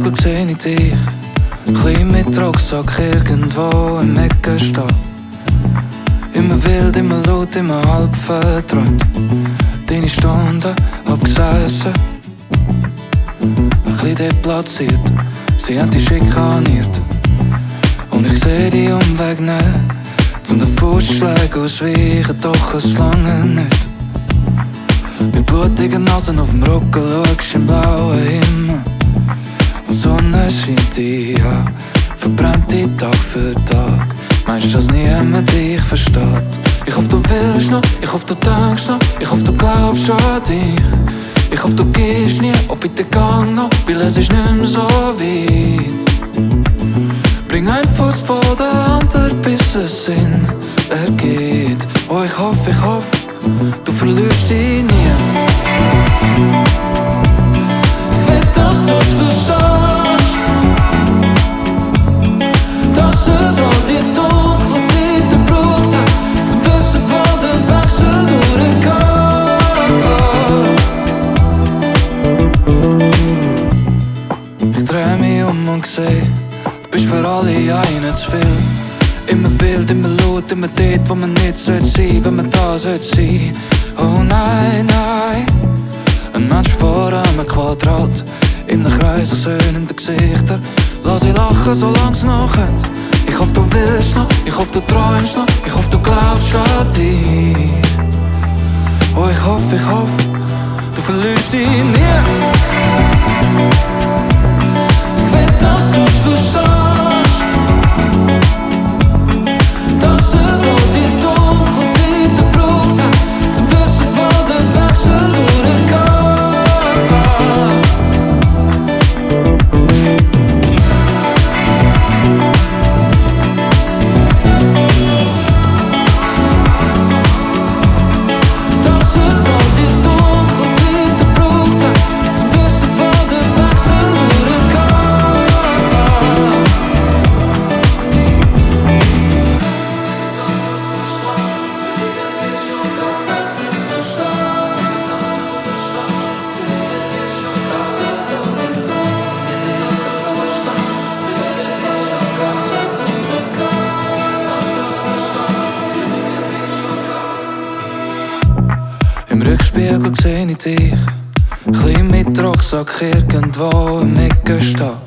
Rückspiegel seh ich dich, klein mit Rucksack irgendwo im Ecken stehen. Immer wild, immer laut, immer halb verträumt. Deine Stunden hab gesessen, ein bisschen deplatziert. Sie hat dich schikaniert und ich seh die Umweg nicht, zum den Fußschlägen ausweichen, doch es lange nicht. Mit blutigen Nasen auf dem Rücken schaust im blauen Himmel und die Sonne scheint dich an, verbrennt dich Tag für Tag. Meinst, dass niemand dich versteht? Ich hoffe, du willst noch, ich hoffe, du denkst noch, ich hoffe, du glaubst an dich. Ich hoffe, du gehst nie, oh bitte gang noch, weil es ist nicht mehr so weit. Bring einen Fuß vor den anderen, bis es Sinn ergeht. Oh, ich hoffe, du verlierst dich nie. Ich will, dass du's verstehst, dass es all die dunklen Zeiten braucht hat, zum Wissen, wo der Wechsel durchgeht. Ich dreh mich und seh, du bist für alle einen zu viel. Immer wild, immer laut, immer dort, wo man nicht sollte sein, wenn man da sollte sein. Oh nein, nein, ein Mensch vor einem Quadrat, in einem Kreis aus höhnenden Gesichtern. Lass sie lachen, solang's noch kommt. Ich hoffe, du willst noch, ich hoffe, du träumst noch, ich hoffe, du glaubst an dich. Oh, ich hoffe, du verlierst dich nie. Ich will, dass du's verstehst, dass es all die dunklen Zeiten braucht hat, zum Wissen, wo der Wechsel Im Rückspiegel seh ich dich, klein mit Rucksack irgendwo im Ecken stehen.